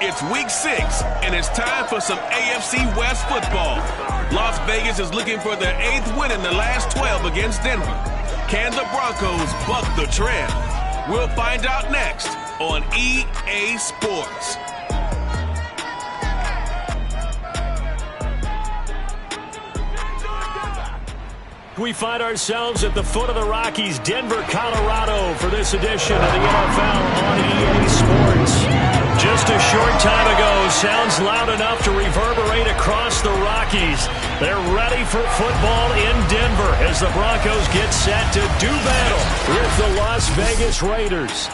It's week 6, and it's time for some AFC West football. Las Vegas is looking for their 8th win in the last 12 against Denver. Can the Broncos buck the trend? We'll find out next on EA Sports. We find ourselves at the foot of the Rockies, Denver, Colorado, for this edition of the NFL on EA Sports. Just a short time ago, sounds loud enough to reverberate across the Rockies. They're ready for football in Denver as the Broncos get set to do battle with the Las Vegas Raiders.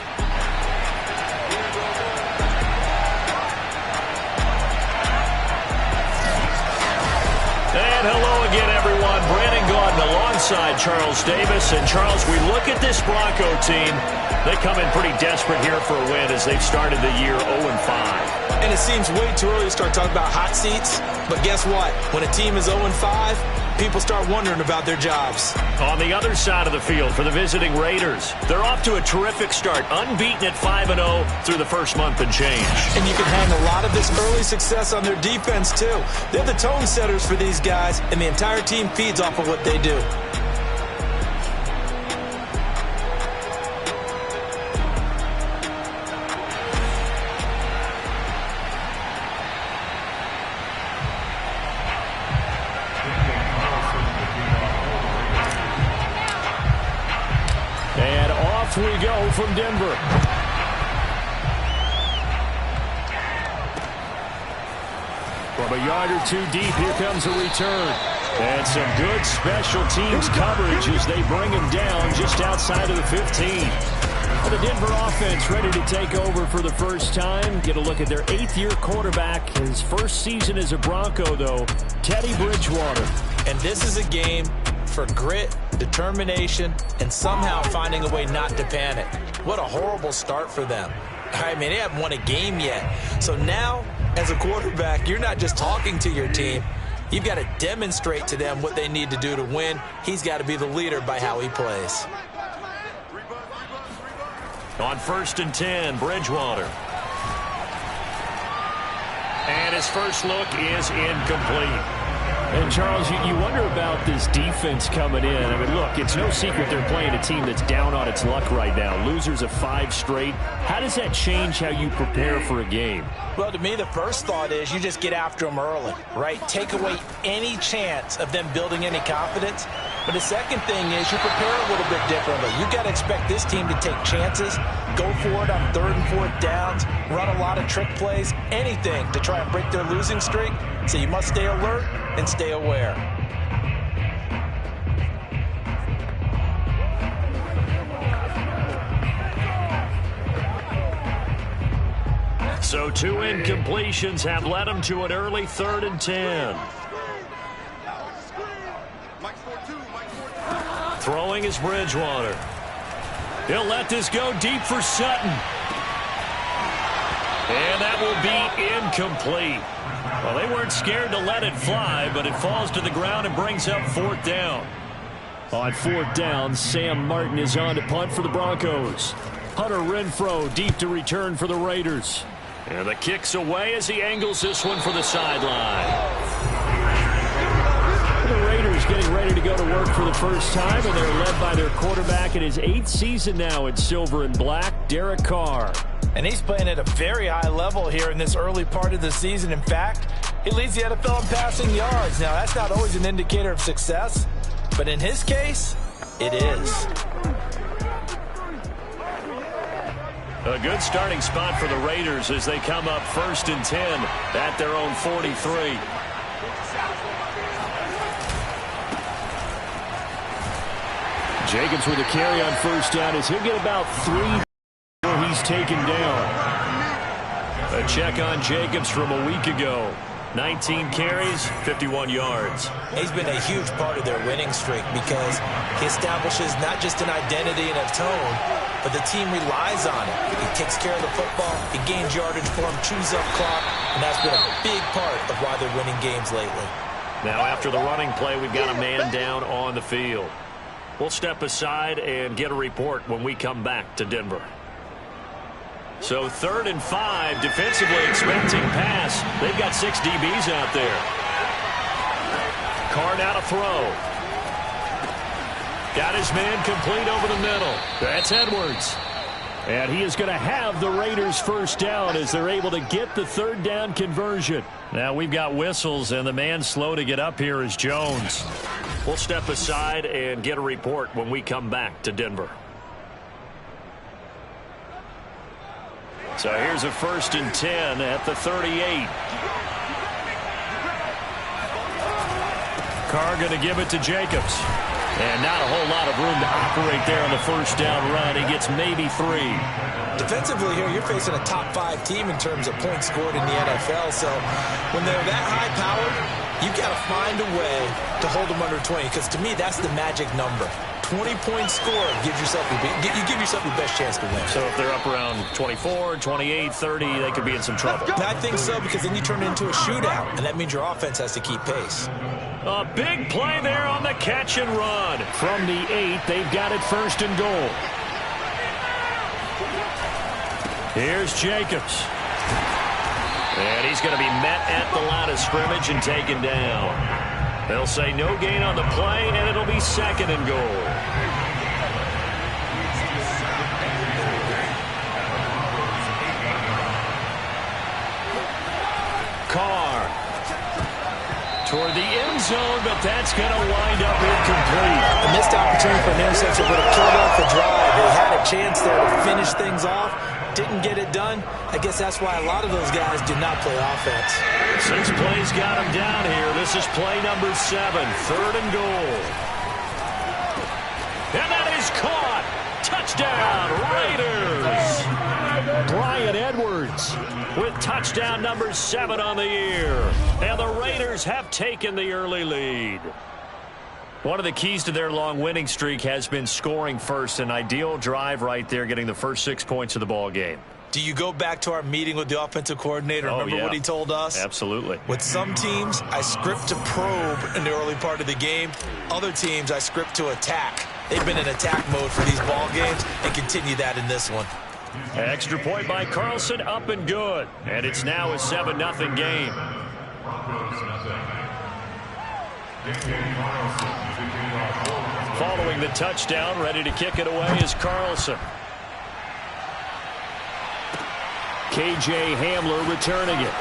And hello again, everyone. Brandon Gaudin alongside Charles Davis. And, Charles, we look at this Bronco team. They come in pretty desperate here for a win as they've started the year 0-5. And it seems way too early to start talking about hot seats. But guess what? When a team is 0-5, people start wondering about their jobs. On the other side of the field for the visiting Raiders, they're off to a terrific start, unbeaten at 5-0 through the first month and change. And you can hang a lot of this early success on their defense, too. They're the tone setters for these guys, and the entire team feeds off of what they do. And off we go from Denver. From a yard or two deep, here comes a return. And some good special teams coverage as they bring him down just outside of the 15. The Denver offense ready to take over for the first time. Get a look at their 8th-year quarterback. His first season as a Bronco, though, Teddy Bridgewater. And this is a game for grit, determination, and somehow finding a way not to panic. What a horrible start for them. I mean, they haven't won a game yet. So now, as a quarterback, you're not just talking to your team. You've got to demonstrate to them what they need to do to win. He's got to be the leader by how he plays. On 1st and 10, Bridgewater. And his first look is incomplete. And, Charles, you wonder about this defense coming in. I mean, look, it's no secret they're playing a team that's down on its luck right now. Losers of 5 straight. How does that change how you prepare for a game? Well, to me, the first thought is you just get after them early, right? Take away any chance of them building any confidence. But the second thing is you prepare a little bit differently. You've got to expect this team to take chances, go for it on 3rd and 4th downs, run a lot of trick plays, anything to try and break their losing streak. So you must stay alert and stay aware. So 2 incompletions have led him to an early 3rd and 10. Throwing is Bridgewater. He'll let this go deep for Sutton. And that will be incomplete. Well, they weren't scared to let it fly, but it falls to the ground and brings up 4th down. On 4th down, Sam Martin is on to punt for the Broncos. Hunter Renfrow deep to return for the Raiders. And the kick's away as he angles this one for the sideline. The Raiders getting ready to go to work for the first time, and they're led by their quarterback in his 8th season now in silver and black, Derek Carr. And he's playing at a very high level here in this early part of the season. In fact, he leads the NFL in passing yards. Now, that's not always an indicator of success, but in his case, it is. A good starting spot for the Raiders as they come up 1st and 10 at their own 43. Jacobs with a carry on 1st down as he'll get about 3 before he's taken down. A check on Jacobs from a week ago. 19 carries, 51 yards. He's been a huge part of their winning streak because he establishes not just an identity and a tone, but the team relies on it. He takes care of the football, he gains yardage for him, chews up clock, and that's been a big part of why they're winning games lately. Now after the running play, we've got a man down on the field. We'll step aside and get a report when we come back to Denver. So 3rd and 5, defensively expecting pass. They've got 6 DBs out there. Carr now to throw. Got his man complete over the middle. That's Edwards. And he is going to have the Raiders first down as they're able to get the 3rd down conversion. Now we've got whistles, and the man slow to get up here is Jones. We'll step aside and get a report when we come back to Denver. So here's a 1st and 10 at the 38. Carr going to give it to Jacobs. And not a whole lot of room to operate there on the first down run. He gets maybe 3. Defensively here, you're facing a top 5 team in terms of points scored in the NFL. So when they're that high-powered, you've got to find a way to hold them under 20. Because to me, that's the magic number. 20-point score gives yourself you give yourself your best chance to win. So if they're up around 24, 28, 30, they could be in some trouble. I think so, because then you turn it into a shootout, and that means your offense has to keep pace. A big play there on the catch and run. From the 8, they've got it 1st and goal. Here's Jacobs. And he's going to be met at the line of scrimmage and taken down. They'll say no gain on the play, and it'll be 2nd and goal. Carr toward the end zone, but that's going to wind up incomplete. A missed opportunity for an interception would have killed off the drive. They had a chance there to finish things off. Didn't get it done. I guess that's why a lot of those guys did not play offense. 6 plays got him down here. This is play number 7, 3rd and goal. And that is caught. Touchdown, Raiders. Bryan Edwards with touchdown number 7 on the year. And the Raiders have taken the early lead. One of the keys to their long winning streak has been scoring first. An ideal drive right there, getting the first 6 points of the ball game. Do you go back to our meeting with the offensive coordinator? Remember what he told us? Absolutely. With some teams, I script to probe in the early part of the game. Other teams, I script to attack. They've been in attack mode for these ball games and continue that in this one. Extra point by Carlson, up and good. And it's now a 7-0 game. Following the touchdown, ready to kick it away is Carlson. KJ Hamler returning it.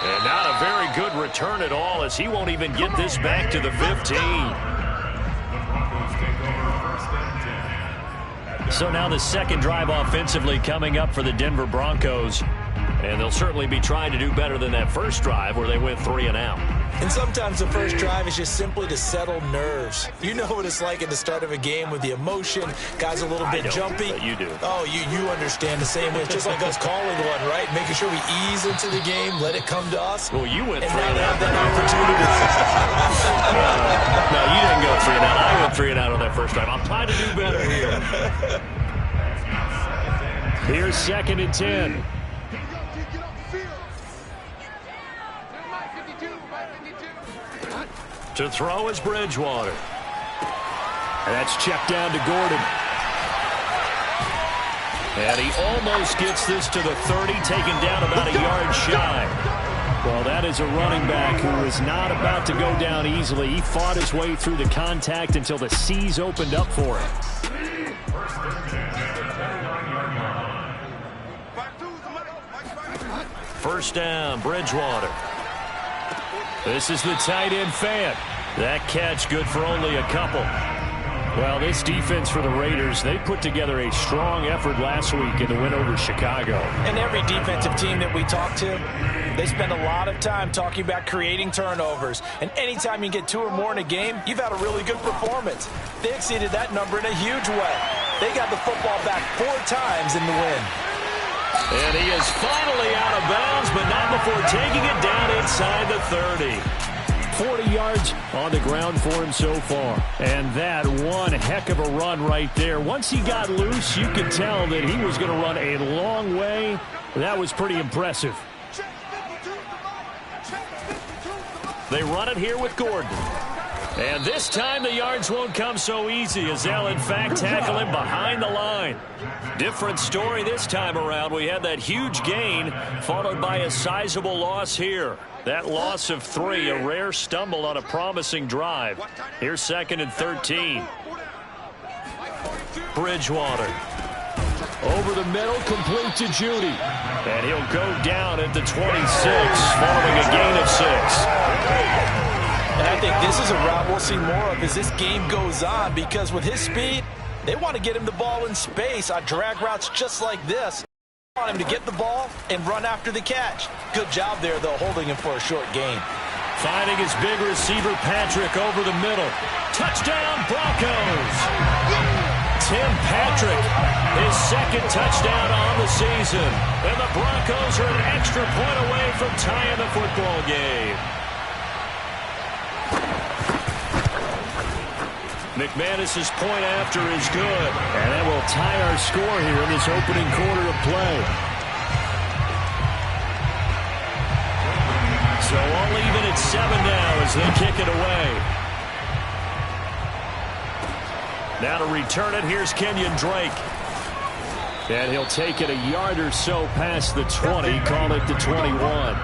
And not a very good return at all, as he won't even get this back to the 15. So now the 2nd drive offensively coming up for the Denver Broncos. And they'll certainly be trying to do better than that first drive where they went 3 and out. And sometimes the first drive is just simply to settle nerves. You know what it's like at the start of a game with the emotion. Guys a little bit jumpy. But you do. Oh, you understand the same way. It's just like us calling one, right? Making sure we ease into the game, let it come to us. Well, you went 3 and and out. that opportunity. No, you didn't go 3 and out. I went 3 and out on that first drive. I'm trying to do better here. Here's 2nd and 10. To throw is Bridgewater. And that's checked down to Gordon. And he almost gets this to the 30, taken down about a yard shy. Well, that is a running back who is not about to go down easily. He fought his way through the contact until the seas opened up for him. First down, Bridgewater. This is the tight end fan. That catch good for only a couple. Well, this defense for the Raiders, they put together a strong effort last week in the win over Chicago. And every defensive team that we talk to, they spend a lot of time talking about creating turnovers. And anytime you get 2 or more in a game, you've had a really good performance. They exceeded that number in a huge way. They got the football back 4 times in the win. And he is finally out of bounds, but not before taking it down inside the 30. 40 yards on the ground for him so far. And that one heck of a run right there. Once he got loose, you could tell that he was going to run a long way. That was pretty impressive. They run it here with Gordon. And this time the yards won't come so easy as they'll in fact tackle him behind the line. Different story this time around. We had that huge gain followed by a sizable loss here. That loss of 3, a rare stumble on a promising drive. Here's 2nd and 13. Bridgewater. Over the middle, complete to Judy. And he'll go down at the 26 following a gain of 6. And I think this is a route we'll see more of as this game goes on, because with his speed, they want to get him the ball in space on drag routes just like this. They want him to get the ball and run after the catch. Good job there, though, holding him for a short gain. Finding his big receiver, Patrick, over the middle. Touchdown, Broncos! Tim Patrick, his 2nd touchdown on the season. And the Broncos are an extra point away from tying the football game. McManus's point after is good. And that will tie our score here in this opening quarter of play. So all even at 7 now as they kick it away. Now to return it, here's Kenyon Drake. And he'll take it a yard or so past the 20, call it the 21.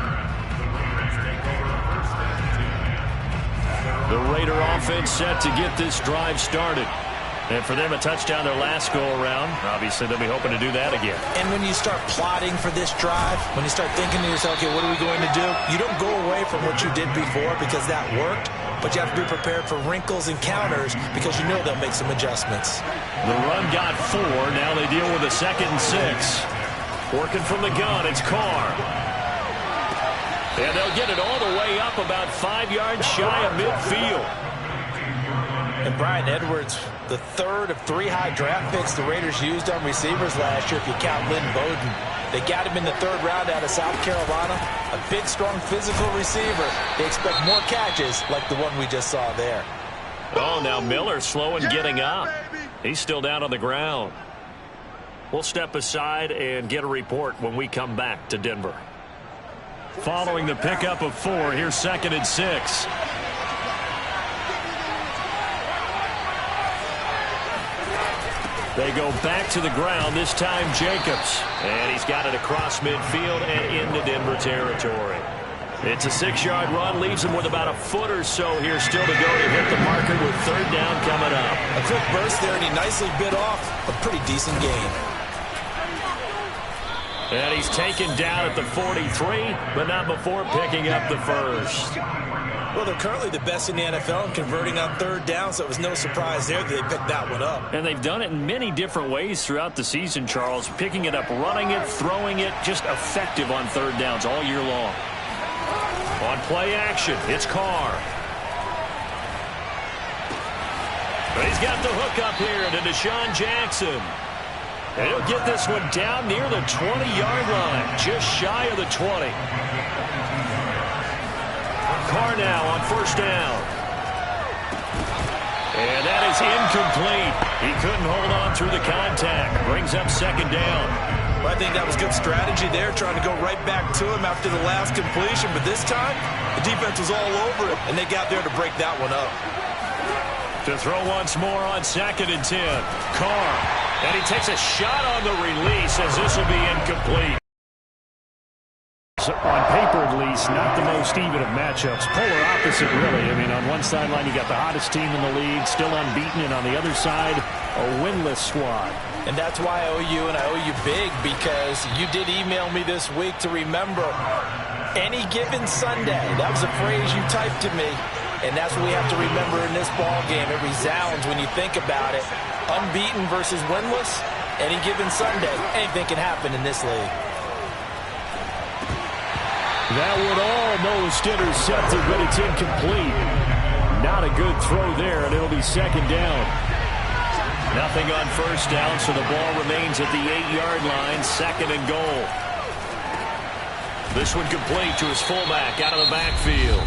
The Raider offense set to get this drive started. And for them, a touchdown their last go-around. Obviously, they'll be hoping to do that again. And when you start plotting for this drive, when you start thinking to yourself, okay, what are we going to do? You don't go away from what you did before because that worked, but you have to be prepared for wrinkles and counters because you know they'll make some adjustments. The run got 4. Now they deal with a 2nd and 6. Working from the gun, it's Carr. And they'll get it all the way up about 5 yards shy of midfield. And Brian Edwards, the 3rd of 3 high draft picks the Raiders used on receivers last year if you count Lynn Bowden. They got him in the 3rd round out of South Carolina. A big, strong, physical receiver. They expect more catches like the one we just saw there. Oh, now Miller slow in getting up. He's still down on the ground. We'll step aside and get a report when we come back to Denver. Following the pickup of 4, here's 2nd and 6. They go back to the ground, this time Jacobs. And he's got it across midfield and into Denver territory. It's a 6-yard run, leaves him with about a foot or so here still to go to hit the marker with 3rd down coming up. A quick burst there, and he nicely bit off a pretty decent gain. And he's taken down at the 43, but not before picking up the 1st. Well, they're currently the best in the NFL in converting on 3rd down, so it was no surprise there that they picked that one up. And they've done it in many different ways throughout the season, Charles. Picking it up, running it, throwing it, just effective on 3rd downs all year long. On play action, it's Carr. But he's got the hook up here to Deshaun Jackson. And he'll get this one down near the 20-yard line, just shy of the 20. Carr now on 1st down. And that is incomplete. He couldn't hold on through the contact. Brings up 2nd down. Well, I think that was good strategy there, trying to go right back to him after the last completion. But this time, the defense was all over it, and they got there to break that one up. To throw once more on 2nd and 10. Carr. And he takes a shot on the release as this will be incomplete. On paper, at least, not the most even of matchups. Polar opposite, really. I mean, on one sideline, you got the hottest team in the league, still unbeaten, and on the other side, a winless squad. And that's why I owe you, and I owe you big, because you did email me this week to remember any given Sunday. That was a phrase you typed to me, and that's what we have to remember in this ball game. It resounds when you think about it. Unbeaten versus winless, any given Sunday. Anything can happen in this league. That would almost intercept it, but it's incomplete. Not a good throw there, and it'll be 2nd down. Nothing on 1st down, so the ball remains at the 8-yard line, 2nd and goal. This one complete to his fullback out of the backfield.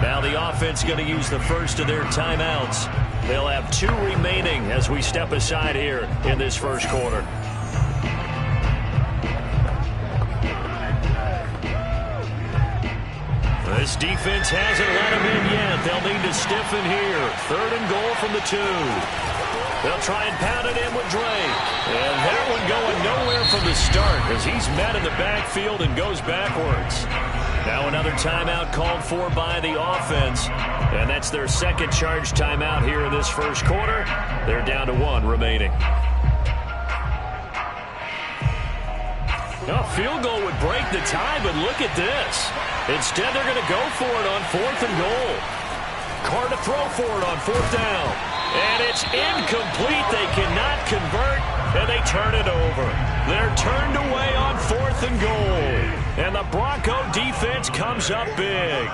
Now the offense going to use the first of their timeouts. They'll have 2 remaining as we step aside here in this 1st quarter. This defense hasn't let him in yet. They'll need to stiffen here. 3rd and goal from the 2. They'll try and pound it in with Drake. And that one going nowhere from the start as he's met in the backfield and goes backwards. Now another timeout called for by the offense. And that's their second charge timeout here in this first quarter. They're down to 1 remaining. A field goal would break the tie, but look at this. Instead, they're going to go for it on 4th and goal. Carr to throw for it on 4th down. And it's incomplete. They cannot convert, and they turn it over. They're turned away on 4th and goal. And the Bronco defense comes up big.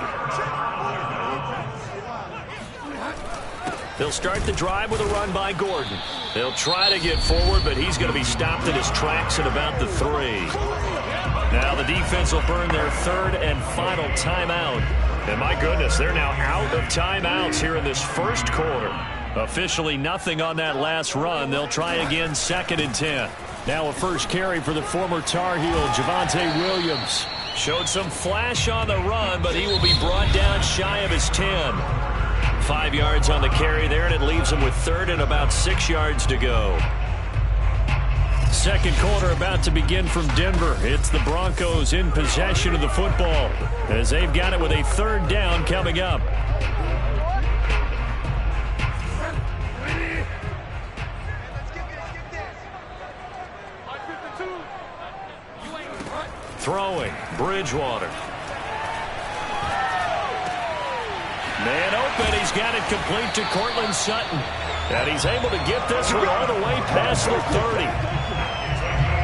They'll start the drive with a run by Gordon. They'll try to get forward, but he's going to be stopped in his tracks at about the 3. Now the defense will burn their 3rd and final timeout. And my goodness, they're now out of timeouts here in this first quarter. Officially nothing on that last run. They'll try again 2nd and 10. Now a first carry for the former Tar Heel, Javonte Williams. Showed some flash on the run, but he will be brought down shy of his 10. 5 yards on the carry there, and it leaves him with 3rd and about 6 yards to go. Second quarter about to begin from Denver. It's the Broncos in possession of the football as they've got it with a 3rd down coming up. Throwing, Bridgewater. Man open, he's got it complete to Cortland Sutton. And he's able to get this one all the way past the 30.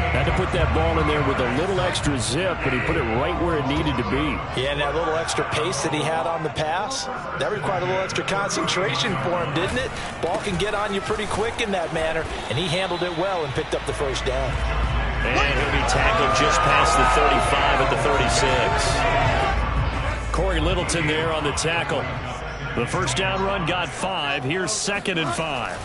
Had to put that ball in there with a little extra zip, but he put it right where it needed to be. Yeah, and that little extra pace that he had on the pass, that required a little extra concentration for him, didn't it? Ball can get on you pretty quick in that manner, and he handled it well and picked up the 1st down. And he'll be tackled just past the 35 at the 36. Corey Littleton there on the tackle. The first down run got 5. Here's 2nd and 5.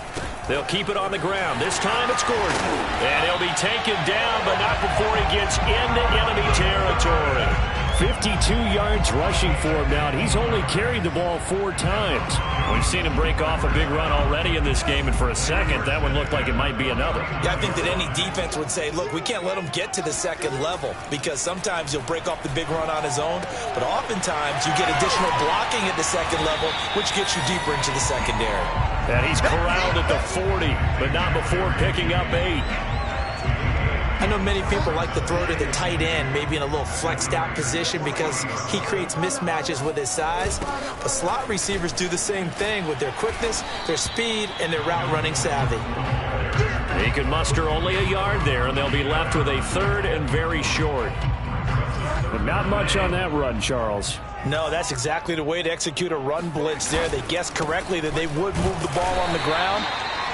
They'll keep it on the ground. This time it's Gordon. And he'll be taken down, but not before he gets into enemy territory. 52 yards rushing for him now, and he's only carried the ball 4 times. We've seen him break off a big run already in this game, and for a second, that one looked like it might be another. Yeah, I think that any defense would say, look, we can't let him get to the 2nd level because sometimes he'll break off the big run on his own, but oftentimes you get additional blocking at the 2nd level, which gets you deeper into the secondary. And he's corralled at the 40, but not before picking up 8. I know many people like to throw to the tight end, maybe in a little flexed out position because he creates mismatches with his size. But slot receivers do the same thing with their quickness, their speed, and their route running savvy. He can muster only a yard there, and they'll be left with a 3rd and very short. But not much on that run, Charles. No, that's exactly the way to execute a run blitz there. They guessed correctly that they would move the ball on the ground,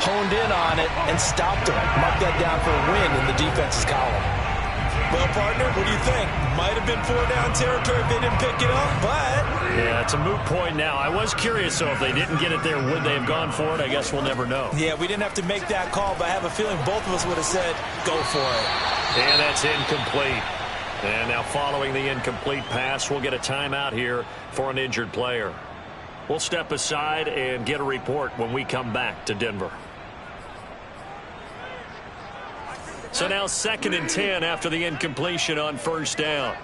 honed in on it, and stopped them. Mark that down for a win in the defense's column. Well, partner, what do you think? Might have been 4-down territory if they didn't pick it up, but... Yeah, it's a moot point now. I was curious, so if they didn't get it there, would they have gone for it? I guess we'll never know. Yeah, we didn't have to make that call, but I have a feeling both of us would have said, go for it. And that's incomplete. And now following the incomplete pass, we'll get a timeout here for an injured player. We'll step aside and get a report when we come back to Denver. So now 2nd and 10 after the incompletion on 1st down.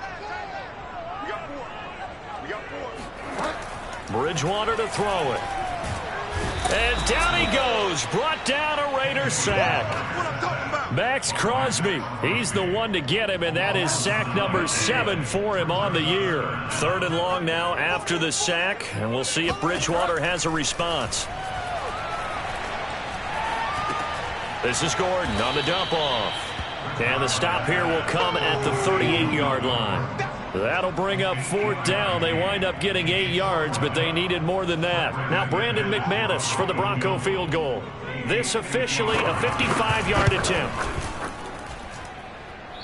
Bridgewater to throw it. And down he goes. Brought down a Raider sack. Max Crosby, he's the one to get him, and that is sack number 7 for him on the year. 3rd and long now after the sack, and we'll see if Bridgewater has a response. This is Gordon on the dump off. And the stop here will come at the 38-yard line. That'll bring up 4th down. They wind up getting 8 yards, but they needed more than that. Now Brandon McManus for the Bronco field goal. This officially a 55-yard attempt.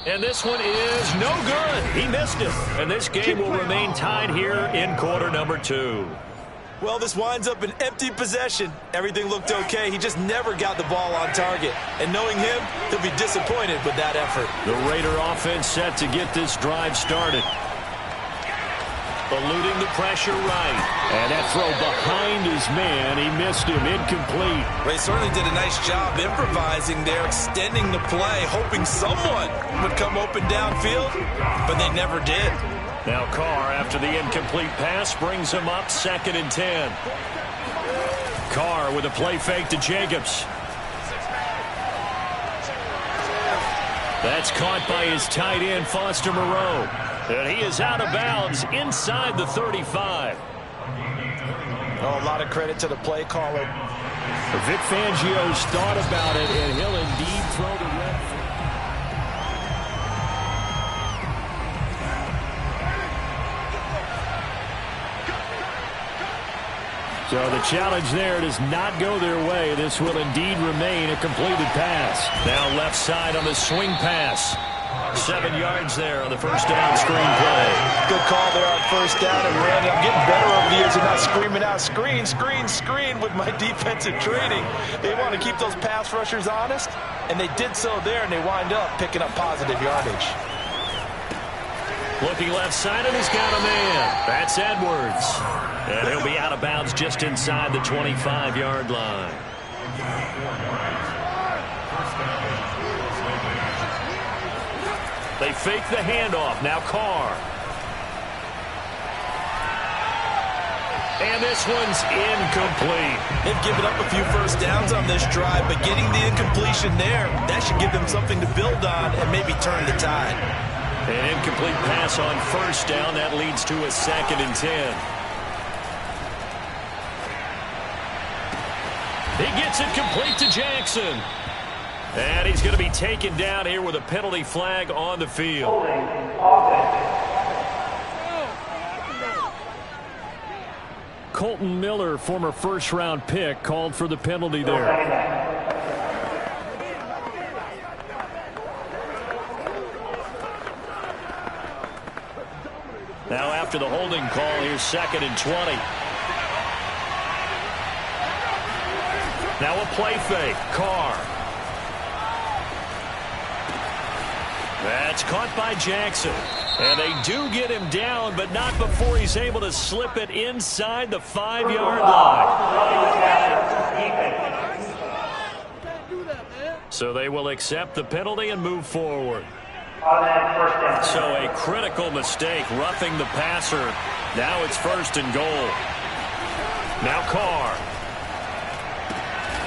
And this one is no good. He missed it. And this game will remain tied here in quarter number 2. Well, this winds up an empty possession. Everything looked okay. He just never got the ball on target. And knowing him, he'll be disappointed with that effort. The Raider offense set to get this drive started. eluding the pressure right. And that throw behind his man, he missed him, incomplete. They certainly did a nice job improvising there, extending the play, hoping someone would come open downfield, but they never did. Now Carr, after the incomplete pass, brings him up 2nd and 10. Carr with a play fake to Jacobs. That's caught by his tight end, Foster Moreau. And he is out of bounds inside the 35. Oh, a lot of credit to the play caller. Vic Fangio's thought about it, and he'll indeed throw the red flag. So the challenge there does not go their way. This will indeed remain a completed pass. Now left side on the swing pass. 7 yards there on the first down screen play. Good call there on first down. And Randy, I'm getting better over the years of not screaming out screen, screen, screen with my defensive training. They want to keep those pass rushers honest, and they did so there, and they wind up picking up positive yardage. Looking left side, and he's got a man. That's Edwards. And he'll be out of bounds just inside the 25-yard line. They fake the handoff. Now Carr. And this one's incomplete. They've given up a few first downs on this drive, but getting the incompletion there, that should give them something to build on and maybe turn the tide. An incomplete pass on first down. That leads to a 2nd and 10. He gets it complete to Jackson. And he's going to be taken down here with a penalty flag on the field. Colton Miller, former first-round pick, called for the penalty there. Now after the holding call, here's 2nd and 20. Now a play fake. Carr. That's caught by Jackson. And they do get him down, but not before he's able to slip it inside the 5-yard line. So they will accept the penalty and move forward. So a critical mistake, roughing the passer. Now it's 1st and goal. Now Carr.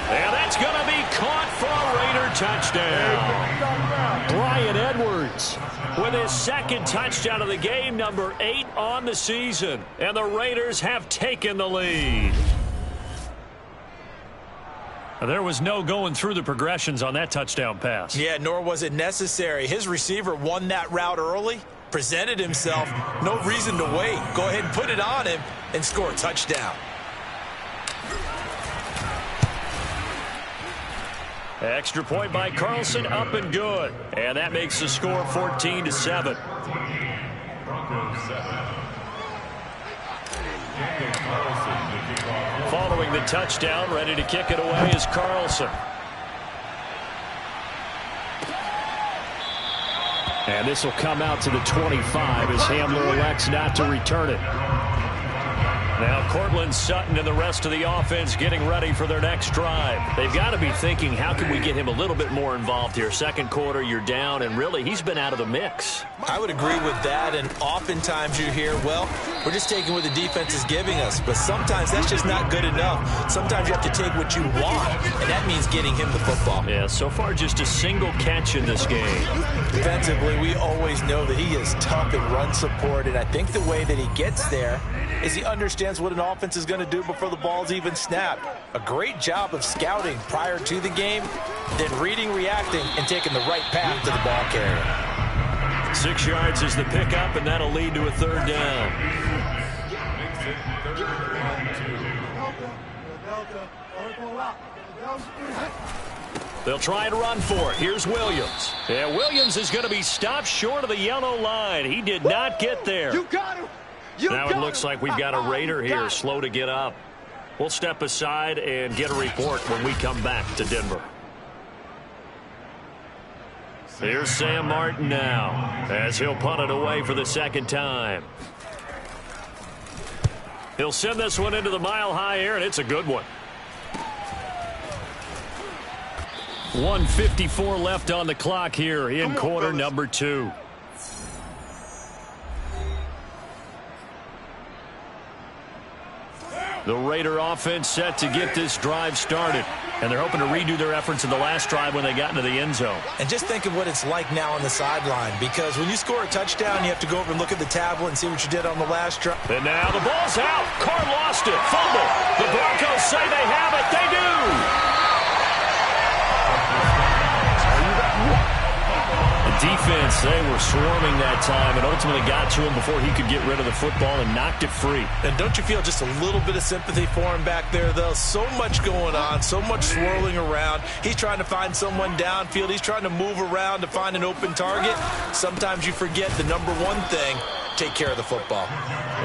And that's going to be caught for a Raider touchdown. Bryan Edwards with his 2nd touchdown of the game, number 8 on the season. And the Raiders have taken the lead. There was no going through the progressions on that touchdown pass. Yeah, nor was it necessary. His receiver won that route early, presented himself, no reason to wait. Go ahead and put it on him and score a touchdown. Extra point by Carlson, up and good. And that makes the score 14-7. Following the touchdown, ready to kick it away is Carlson. And this will come out to the 25 as Hamler elects not to return it. Now Cortland Sutton and the rest of the offense getting ready for their next drive. They've got to be thinking, how can we get him a little bit more involved here? Second quarter, you're down, and really, he's been out of the mix. I would agree with that, and oftentimes you hear, well, we're just taking what the defense is giving us, but sometimes that's just not good enough. Sometimes you have to take what you want, and that means getting him the football. Yeah, so far just a single catch in this game. Defensively, we always know that he is tough in run support, and I think the way that he gets there is he understands what an offense is going to do before the ball's even snapped. A great job of scouting prior to the game, then reading, reacting, and taking the right path to the ball carrier. 6 yards is the pickup, and that'll lead to a 3rd down. They'll try and run for it. Here's Williams. Yeah, Williams is going to be stopped short of the yellow line. He did not get there. You got him. Now it looks like we've got a Raider here, slow to get up. We'll step aside and get a report when we come back to Denver. Here's Sam Martin now, as he'll punt it away for the 2nd time. He'll send this one into the mile-high air, and it's a good one. 1:54 left on the clock here in quarter number 2. The Raider offense set to get this drive started. And they're hoping to redo their efforts in the last drive when they got into the end zone. And just think of what it's like now on the sideline, because when you score a touchdown, you have to go over and look at the tablet and see what you did on the last drive. And now the ball's out. Carr lost it. Fumble. The Broncos say they have it. They do. The defense, they were swarming that time and ultimately got to him before he could get rid of the football and knocked it free. And don't you feel just a little bit of sympathy for him back there, though? So much going on, so much swirling around. He's trying to find someone downfield. He's trying to move around to find an open target. Sometimes you forget the number one thing, take care of the football.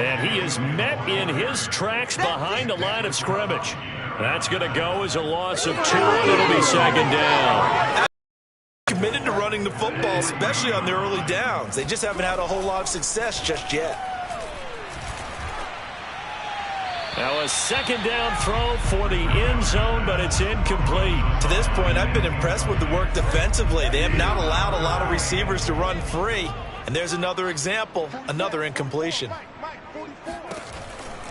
And he is met in his tracks behind the line of scrimmage. That's going to go as a loss of 2, and it'll be second down. Committed to running the football, especially on the early downs. They just haven't had a whole lot of success just yet. Now a second down throw for the end zone, but it's incomplete. To this point, I've been impressed with the work defensively. They have not allowed a lot of receivers to run free. And there's another example, another incompletion.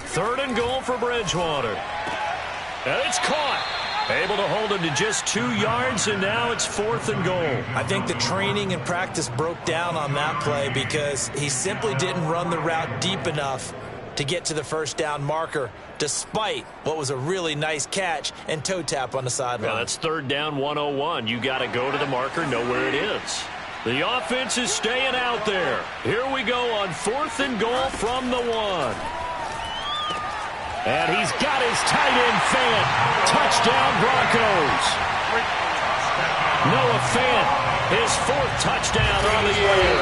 3rd and goal for Bridgewater. And it's caught. Able to hold him to just 2 yards, and now it's 4th and goal. I think the training and practice broke down on that play because he simply didn't run the route deep enough to get to the first down marker, despite what was a really nice catch and toe tap on the sideline. Well, that's 3rd down 101. You got to go to the marker, know where it is. The offense is staying out there. Here we go on 4th and goal from the 1. And he's got his tight end Fant. Touchdown, Broncos. Noah Fant, his 4th touchdown on the year.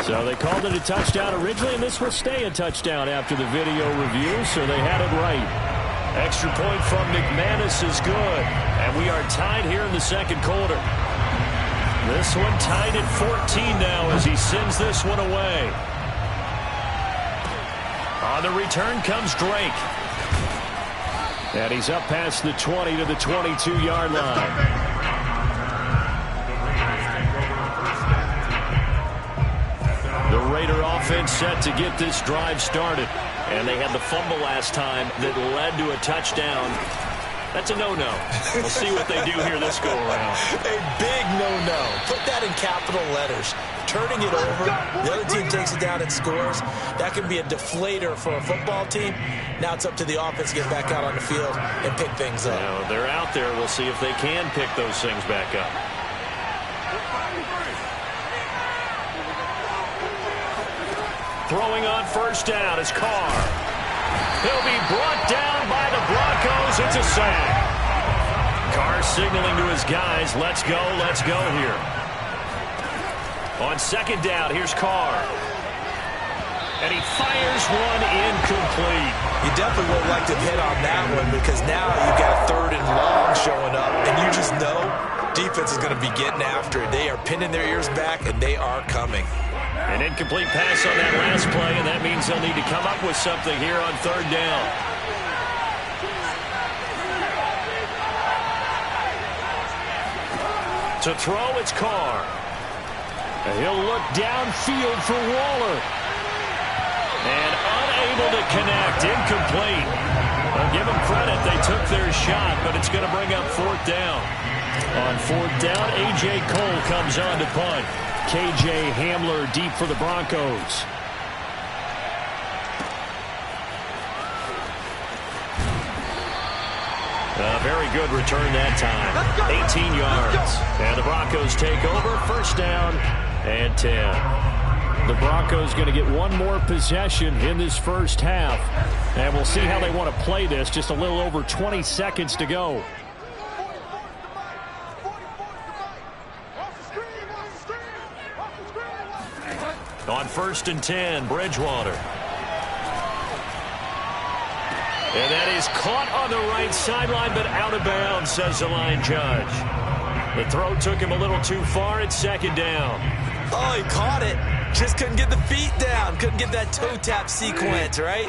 So they called it a touchdown originally, and this will stay a touchdown after the video review, so they had it right. Extra point from McManus is good. And we are tied here in the second quarter. This one tied at 14 now as he sends this one away. On the return comes Drake. And he's up past the 20 to the 22-yard line. The Raider offense set to get this drive started. And they had the fumble last time that led to a touchdown. That's a no-no. We'll see what they do here this go-around. A big no-no. Put that in capital letters. Turning it over, the other team takes it down and scores. That can be a deflator for a football team. Now it's up to the offense to get back out on the field and pick things up. Now, they're out there. We'll see if they can pick those things back up. Throwing on 1st down is Carr. He'll be brought down by the Broncos. It's a sack. Carr signaling to his guys, let's go here. On 2nd down, here's Carr. And he fires one incomplete. You definitely won't like to hit on that one because now you've got 3rd and long showing up, and you just know defense is going to be getting after it. They are pinning their ears back, and they are coming. An incomplete pass on that last play, and that means they'll need to come up with something here on 3rd down. To throw, it's Carr. And he'll look downfield for Waller. And unable to connect, incomplete. Well, give them credit, they took their shot, but it's going to bring up 4th down. On 4th down, A.J. Cole comes on to punt. K.J. Hamler deep for the Broncos. A very good return that time. 18 yards. And the Broncos take over. 1st down and 10. The Broncos going to get one more possession in this first half. And we'll see how they want to play this. Just a little over 20 seconds to go. On 1st and 10, Bridgewater. And that is caught on the right sideline, but out of bounds, says the line judge. The throw took him a little too far at second down. Oh, he caught it. Just couldn't get the feet down. Couldn't get that toe tap sequence, right?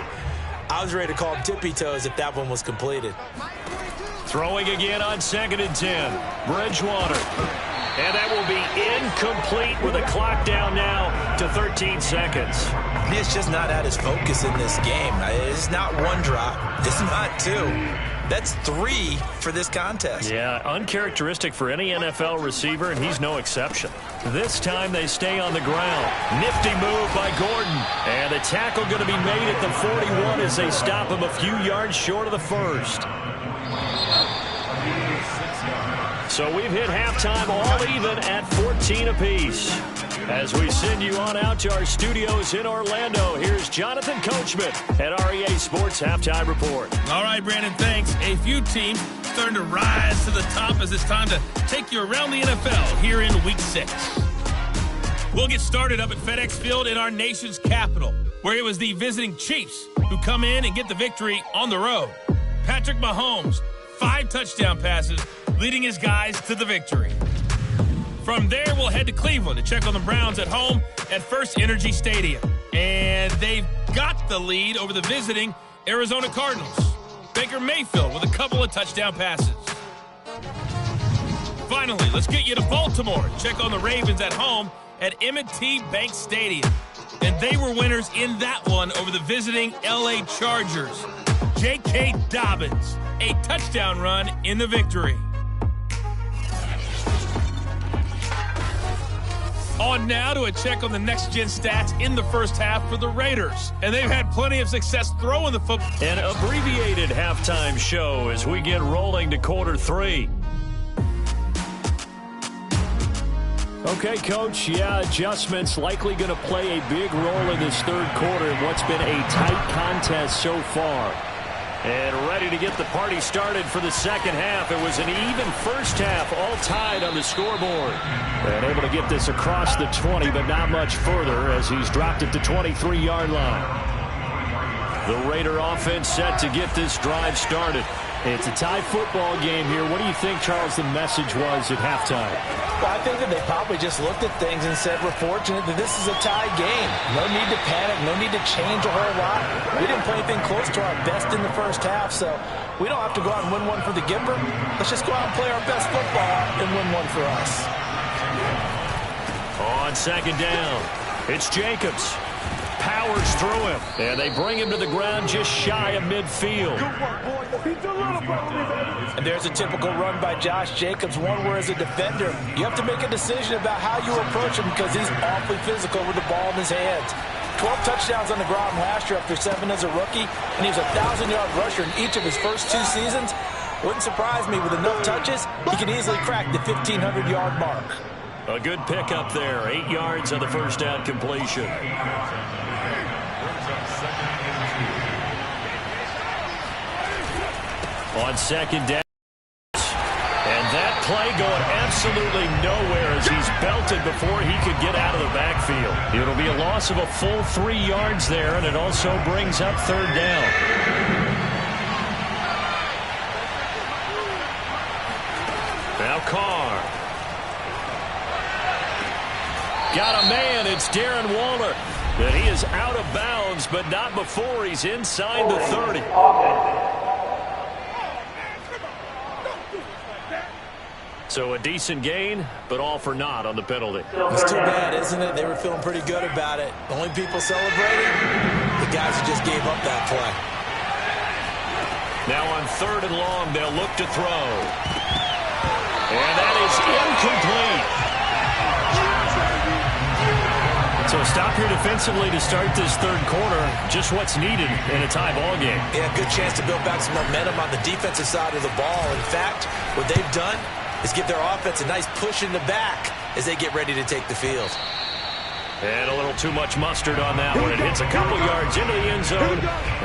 I was ready to call him tippy toes if that one was completed. Throwing again on 2nd and 10. Bridgewater. And that will be incomplete with the clock down now to 13 seconds. He's just not at his focus in this game. It's not one drop. It's not two. That's 3 for this contest. Yeah, uncharacteristic for any NFL receiver, and he's no exception. This time they stay on the ground. Nifty move by Gordon. And the tackle going to be made at the 41 as they stop him a few yards short of the first. So we've hit halftime all even at 14 apiece. As we send you on out to our studios in Orlando, here's Jonathan Coachman at REA Sports Halftime Report. All right, Brandon, thanks. A few teams starting to rise to the top as it's time to take you around the NFL here in Week 6. We'll get started up at FedEx Field in our nation's capital, where it was the visiting Chiefs who come in and get the victory on the road. Patrick Mahomes, 5 touchdown passes, leading his guys to the victory. From there, we'll head to Cleveland to check on the Browns at home at First Energy Stadium. And they've got the lead over the visiting Arizona Cardinals. Baker Mayfield with a couple of touchdown passes. Finally, let's get you to Baltimore. Check on the Ravens at home at M&T Bank Stadium. And they were winners in that one over the visiting LA Chargers. J.K. Dobbins, a touchdown run in the victory. On now to a check on the next-gen stats in the first half for the Raiders. And they've had plenty of success throwing the football. An abbreviated halftime show as we get rolling to quarter 3. Okay, Coach, adjustments likely going to play a big role in this third quarter in what's been a tight contest so far. And ready to get the party started for the second half. It was an even first half, all tied on the scoreboard. And able to get this across the 20, but not much further as he's dropped it to 23-yard line. The Raider offense set to get this drive started. It's a tie football game here. What do you think, Charles, the message was at halftime? Well, I think that they probably just looked at things and said, we're fortunate that this is a tie game. No need to panic. No need to change a whole lot. We didn't play anything close to our best in the first half, so we don't have to go out and win one for the Gipper. Let's just go out and play our best football and win one for us. On second down, it's Jacobs. Powers through him, and they bring him to the ground just shy of midfield. And there's a typical run by Josh Jacobs, one where as a defender, you have to make a decision about how you approach him because he's awfully physical with the ball in his hands. 12 touchdowns on the ground last year after 7 as a rookie, and he was a 1,000-yard rusher in each of his first 2 seasons. Wouldn't surprise me with enough touches, he can easily crack the 1,500-yard mark. A good pickup there, 8 yards on the first down completion. On second down. And that play going absolutely nowhere as he's belted before he could get out of the backfield. It'll be a loss of a full 3 yards there, and it also brings up third down. Now Carr. Got a man, it's Darren Waller. And he is out of bounds, but not before he's inside the 30. So a decent gain, but all for naught on the penalty. It's too bad, isn't it? They were feeling pretty good about it. The only people celebrating, the guys who just gave up that play. Now on 3rd and long, they'll look to throw. And that is incomplete. So stop here defensively to start this third quarter. Just what's needed in a tie ball game. Yeah, good chance to build back some momentum on the defensive side of the ball. In fact, what they've done is give their offense a nice push in the back as they get ready to take the field. And a little too much mustard on that one. It hits a couple yards into the end zone.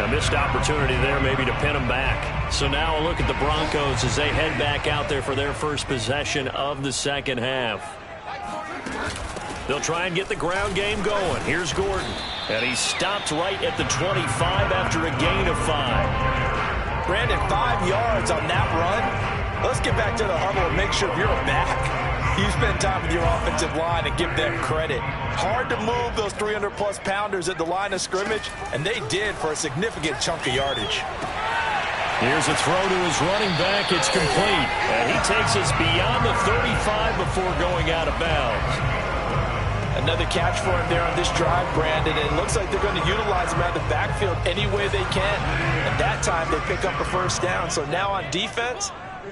A missed opportunity there maybe to pin them back. So now a look at the Broncos as they head back out there for their first possession of the second half. They'll try and get the ground game going. Here's Gordon. And he stopped right at the 25 after a gain of 5. Brandon, 5 yards on that run. Let's get back to the huddle and make sure you're back. You spend time with your offensive line and give them credit. Hard to move those 300-plus pounders at the line of scrimmage, and they did for a significant chunk of yardage. Here's a throw to his running back. It's complete. And he takes us beyond the 35 before going out of bounds. Another catch for him there on this drive, Brandon, and it looks like they're going to utilize him out of the backfield any way they can. And that time they pick up a first down. So now on defense,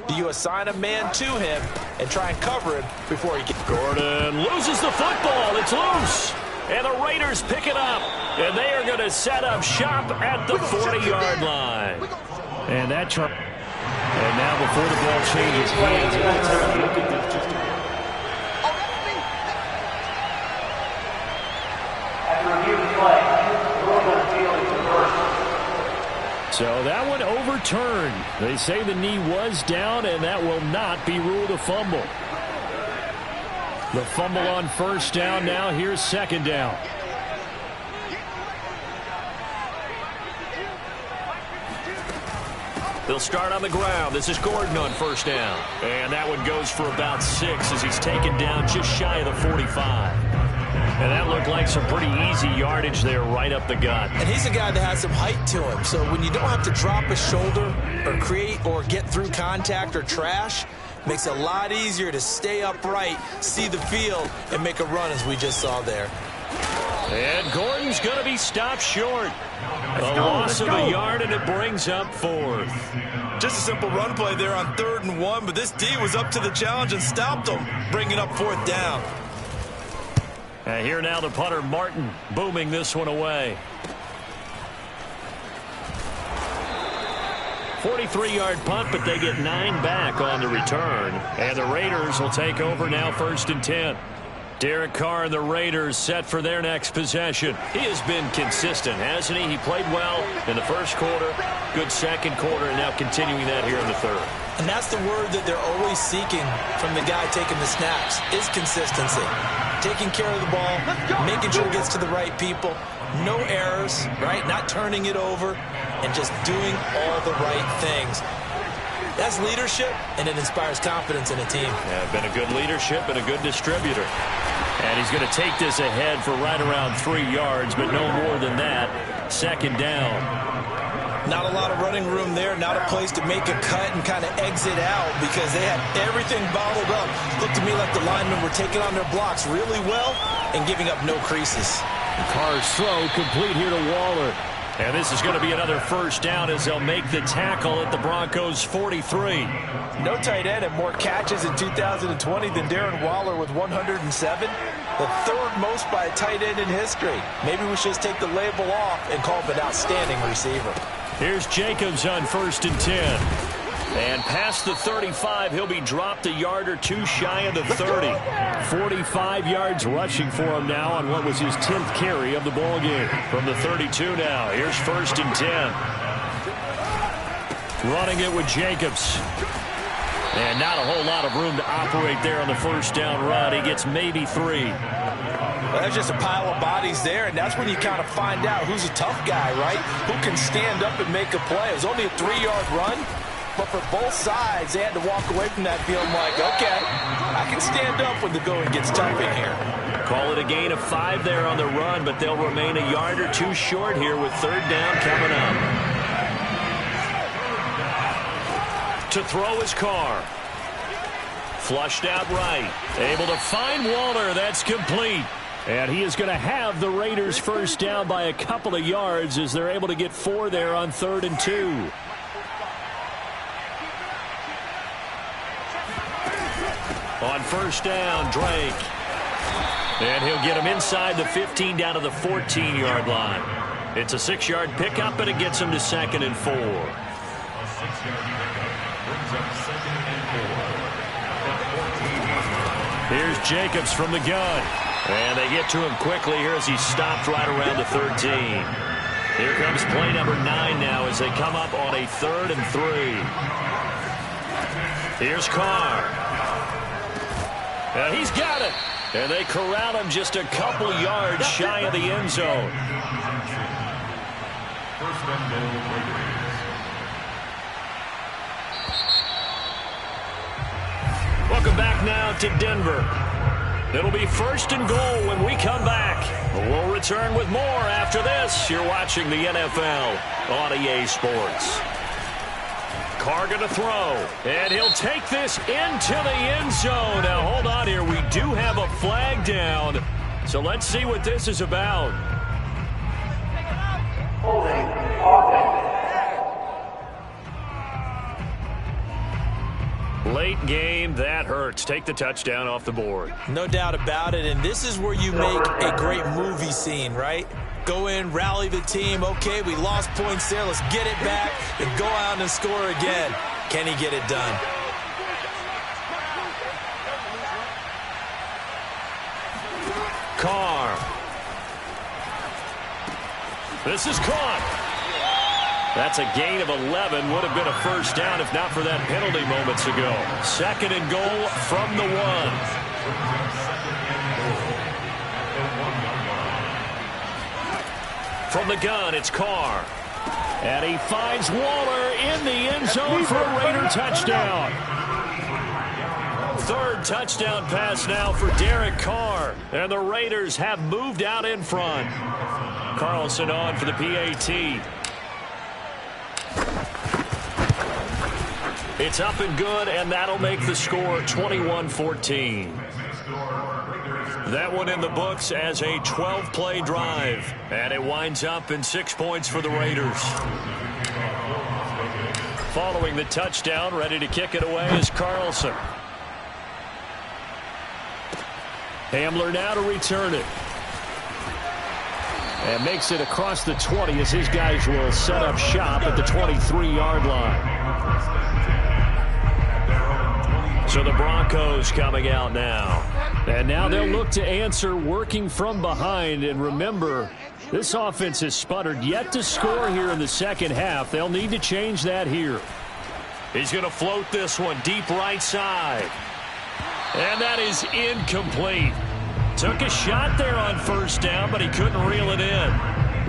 do you assign a man to him and try and cover him before he gets... Gordon loses the football. It's loose. And the Raiders pick it up. And they are going to set up shop at the 40-yard line. And that try. And now before the ball changes hands, look at this. Just so that one overturned. They say the knee was down, and that will not be ruled a fumble. The fumble on first down. Now here's second down. They'll start on the ground. This is Gordon on first down. And that one goes for about 6 as he's taken down just shy of the 45. And that looked like some pretty easy yardage there right up the gut. And he's a guy that has some height to him. So when you don't have to drop a shoulder or create or get through contact or trash, makes it a lot easier to stay upright, see the field, and make a run as we just saw there. And Gordon's going to be stopped short. A loss of a yard, and it brings up 4th. Just a simple run play there on 3rd and 1, but this D was up to the challenge and stopped them, bringing up 4th down. And here now the punter, Martin, booming this one away. 43-yard punt, but they get 9 back on the return. And the Raiders will take over now 1st and 10. Derek Carr and the Raiders set for their next possession. He has been consistent, hasn't he? He played well in the first quarter, good second quarter, and now continuing that here in the third. And that's the word that they're always seeking from the guy taking the snaps, is consistency. Taking care of the ball, making sure it gets to the right people, no errors, right? Not turning it over, and just doing all the right things. That's leadership, and it inspires confidence in a team. Yeah, been a good leadership and a good distributor. And he's going to take this ahead for right around 3 yards, but no more than that. Second down. Not a lot of running room there, not a place to make a cut and kind of exit out because they had everything bottled up. Looked to me like the linemen were taking on their blocks really well and giving up no creases. Carr's throw complete here to Waller. And this is going to be another first down as they'll make the tackle at the Broncos' 43. No tight end had more catches in 2020 than Darren Waller with 107. The 3rd most by a tight end in history. Maybe we should just take the label off and call him an outstanding receiver. Here's Jacobs on 1st and 10. And past the 35, he'll be dropped a yard or 2 shy of the 30. 45 yards rushing for him now on what was his 10th carry of the ball game. From the 32 now, here's 1st and 10. Running it with Jacobs. And not a whole lot of room to operate there on the first down run. He gets maybe 3. Well, there's just a pile of bodies there, and that's when you kind of find out who's a tough guy, right? Who can stand up and make a play. It was only a 3-yard run. But for both sides, they had to walk away from that feeling like, okay, I can stand up when the going gets tough in here. Call it a gain of 5 there on the run, but they'll remain a yard or 2 short here with 3rd down coming up. To throw his Carr. Flushed out right. Able to find Waller. That's complete. And he is going to have the Raiders first down by a couple of yards as they're able to get 4 there on 3rd and 2. On first down, Drake. And he'll get him inside the 15 down to the 14-yard line. It's a 6-yard pickup, and it gets him to 2nd and 4. Here's Jacobs from the gun. And they get to him quickly here as he's stopped right around the 13. Here comes play number 9 now as they come up on a 3rd and 3. Here's Carr. And he's got it. And they corral him just a couple yards shy of the end zone. back now to Denver. It'll be 1st and goal when we come back. We'll return with more after this. You're watching the NFL on EA Sports. Carr going to throw, and he'll take this into the end zone. Now, hold on here. We do have a flag down, so let's see what this is about. Late game, that hurts. Take the touchdown off the board. No doubt about it, and this is where you make a great movie scene, right? Go in, rally the team. Okay, we lost points there. Let's get it back and go out and score again. Can he get it done? Carr. This is caught. That's a gain of 11. Would have been a first down if not for that penalty moments ago. 2nd and goal from the 1. From the gun, it's Carr. And he finds Waller in the end zone for a Raider touchdown. 3rd touchdown pass now for Derek Carr. And the Raiders have moved out in front. Carlson on for the PAT. It's up and good, and that'll make the score 21-14. That one in the books as a 12-play drive. And it winds up in 6 points for the Raiders. Following the touchdown, ready to kick it away is Carlson. Hamler now to return it. And makes it across the 20 as his guys will set up shop at the 23-yard line. So the Broncos coming out now. And now they'll look to answer working from behind. And remember, this offense has sputtered yet to score here in the second half. They'll need to change that here. He's going to float this one deep right side. And that is incomplete. Took a shot there on first down, but he couldn't reel it in.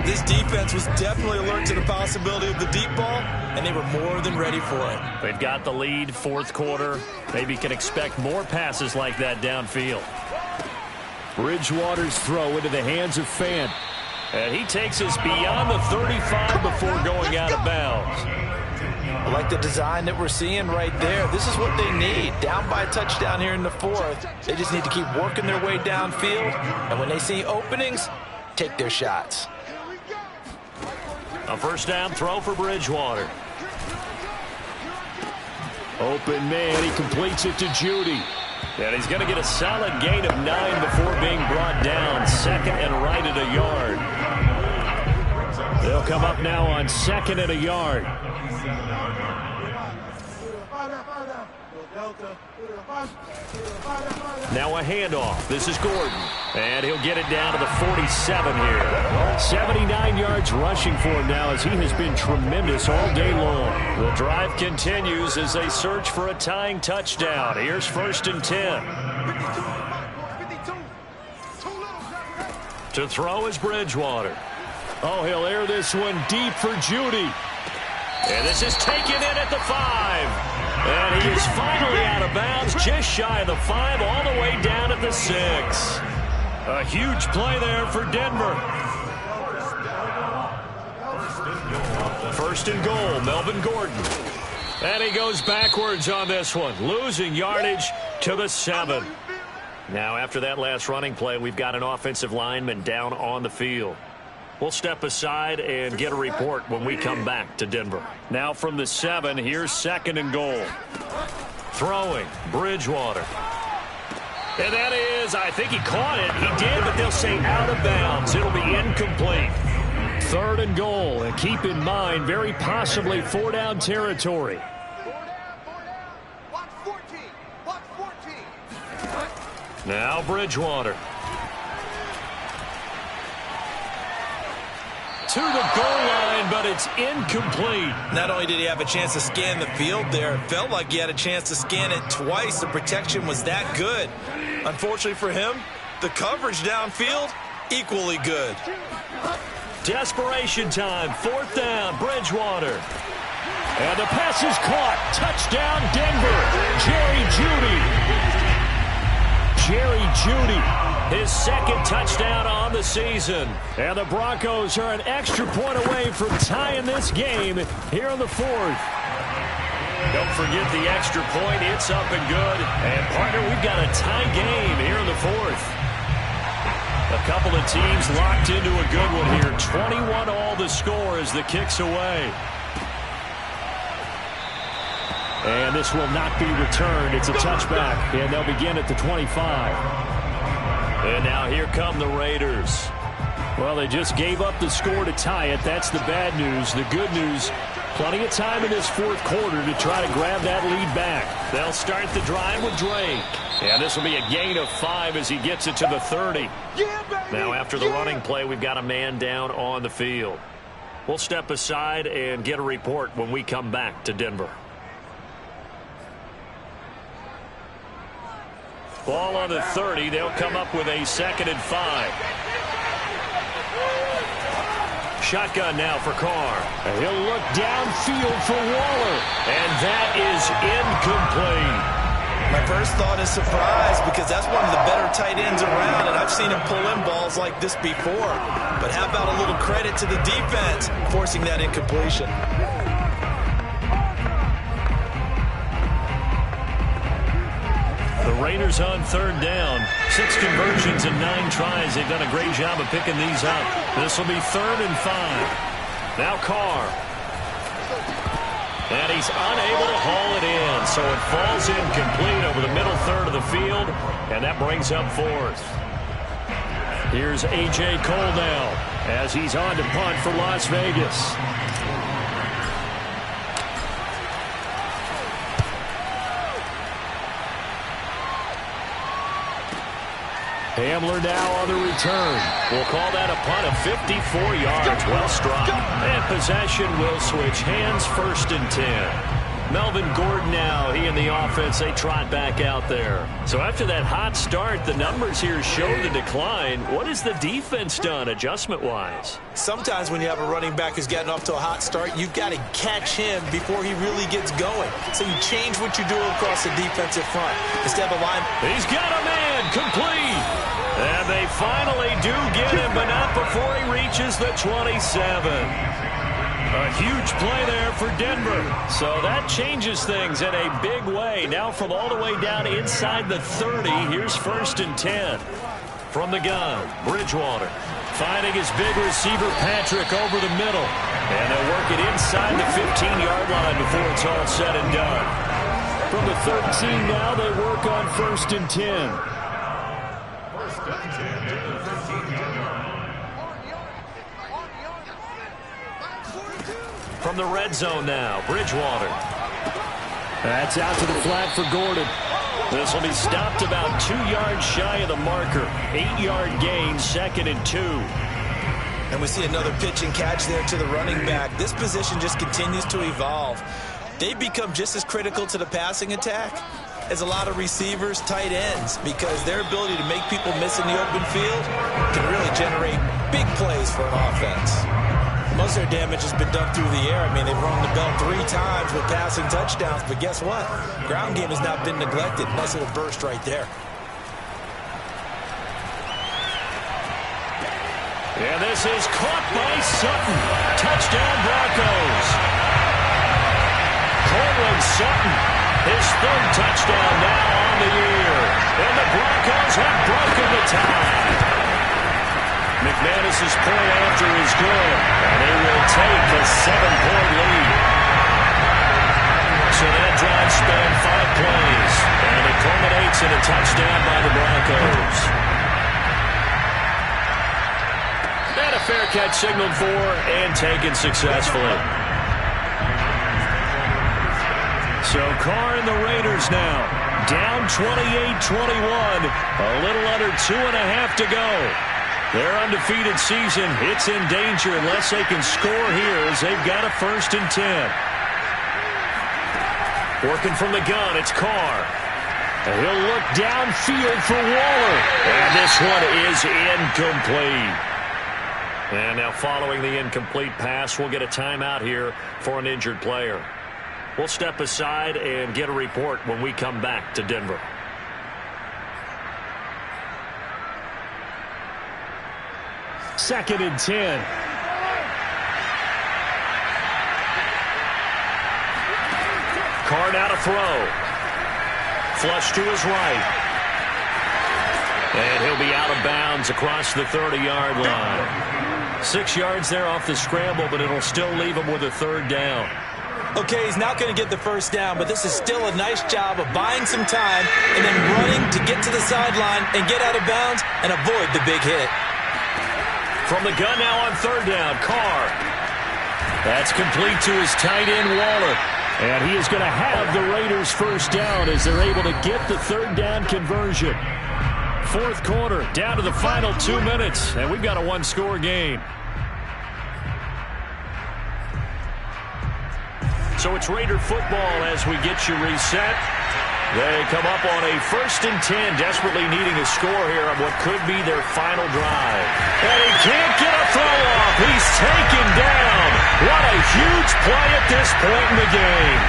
This defense was definitely alert to the possibility of the deep ball, and they were more than ready for it. They've got the lead, 4th quarter. Maybe can expect more passes like that downfield. Bridgewater's throw into the hands of Fant. And he takes us beyond the 35 before going out of bounds. I like the design that we're seeing right there. This is what they need. Down by a touchdown here in the 4th. They just need to keep working their way downfield. And when they see openings, take their shots. A first down throw for Bridgewater. Open man, he completes it to Judy. And he's going to get a solid gain of 9 before being brought down. 2nd and right at a yard. They'll come up now on 2nd and a yard. Now a handoff. This is Gordon. And he'll get it down to the 47 here. 79 yards rushing for him now as he has been tremendous all day long. The drive continues as they search for a tying touchdown. Here's 1st and 10. To throw is Bridgewater. Oh, he'll air this one deep for Judy. And this is taken in at the 5. And he is finally out of bounds, just shy of the 5, all the way down at the 6. A huge play there for Denver. 1st and goal, Melvin Gordon. And he goes backwards on this one, losing yardage to the 7. Now, after that last running play, we've got an offensive lineman down on the field. We'll step aside and get a report when we come back to Denver. Now from the 7, here's 2nd and goal. Throwing, Bridgewater. And that is, I think he caught it. He did, but they'll say out of bounds. It'll be incomplete. 3rd and goal. And keep in mind, very possibly 4-down territory. Now Bridgewater. To the goal line, but it's incomplete. Not only did he have a chance to scan the field there, it felt like he had a chance to scan it twice. The protection was that good. Unfortunately for him, the coverage downfield, equally good. Desperation time, 4th down, Bridgewater. And the pass is caught. Touchdown, Denver. Jerry Jeudy, his second touchdown on the season. And the Broncos are an extra point away from tying this game here in the fourth. Don't forget the extra point. It's up and good. And, partner, we've got a tie game here in the fourth. A couple of teams locked into a good one here. 21-all the score as the kick's away. And this will not be returned. It's a touchback, and they'll begin at the 25. And now here come the Raiders. Well, they just gave up the score to tie it. That's the bad news. The good news, plenty of time in this fourth quarter to try to grab that lead back. They'll start the drive with Drake. And this will be a gain of 5 as he gets it to the 30. Now, after the running play, we've got a man down on the field. We'll step aside and get a report when we come back to Denver. Ball on the 30. They'll come up with a 2nd and 5. Shotgun now for Carr. He'll look downfield for Waller. And that is incomplete. My first thought is surprise because that's one of the better tight ends around, and I've seen him pull in balls like this before. But how about a little credit to the defense forcing that incompletion? The Raiders on 3rd down. 6 conversions and 9 tries. They've done a great job of picking these up. This will be 3rd and 5. Now Carr. And he's unable to haul it in, so it falls incomplete over the middle third of the field, and that brings up 4th. Here's A.J. Cole now as he's on to punt for Las Vegas. Hamler now on the return. We'll call that a punt of 54 yards. Well struck. And possession will switch hands, 1st and 10. Melvin Gordon now, he and the offense, they trot back out there. So after that hot start, the numbers here show the decline. What has the defense done adjustment-wise? Sometimes when you have a running back who's getting off to a hot start, you've got to catch him before he really gets going. So you change what you do across the defensive front. Instead of a line. He's got a man, complete. And they finally do get him, but not before he reaches the 27. A huge play there for Denver. So that changes things in a big way. Now from all the way down inside the 30, here's 1st and 10. From the gun, Bridgewater finding his big receiver Patrick over the middle. And they'll work it inside the 15-yard line before it's all said and done. From the 13 now, they work on 1st and 10. From the red zone now, Bridgewater. That's out to the flat for Gordon. This will be stopped about 2 yards shy of the marker. 8-yard gain, 2nd and 2. And we see another pitch and catch there to the running back. This position just continues to evolve. They've become just as critical to the passing attack as a lot of receivers, tight ends, because their ability to make people miss in the open field can really generate big plays for an offense. Most of their damage has been done through the air. I mean, they've rung the bell 3 times with passing touchdowns, but guess what? Ground game has not been neglected. Nice little burst right there. And this is caught by Sutton. Touchdown, Broncos. Cortland Sutton, his 3rd touchdown now on the year. And the Broncos have broken the tie. McManus's point after is good, and they will take a 7-point lead. So that drive spanned 5 plays, and it culminates in a touchdown by the Broncos. And a fair catch signaled for and taken successfully. So Carr and the Raiders now down 28-21, a little under 2.5 to go. Their undefeated season, it's in danger unless they can score here as they've got a 1st and 10. Working from the gun, it's Carr. And he'll look downfield for Waller. And this one is incomplete. And now following the incomplete pass, we'll get a timeout here for an injured player. We'll step aside and get a report when we come back to Denver. Second and 10. Carr now to throw. Flush to his right. And he'll be out of bounds across the 30-yard line. 6 yards there off the scramble, but it'll still leave him with a third down. Okay, he's not going to get the first down, but this is still a nice job of buying some time and then running to get to the sideline and get out of bounds and avoid the big hit. From the gun now on third down, Carr. That's complete to his tight end, Waller. And he is going to have the Raiders first down as they're able to get the third down conversion. Fourth quarter, down to the final 2 minutes, and we've got a one-score game. So it's Raider football as we get you reset. They come up on a 1st and 10, desperately needing a score here on what could be their final drive. And he can't get a throw off. He's taken down. What a huge play at this point in the game.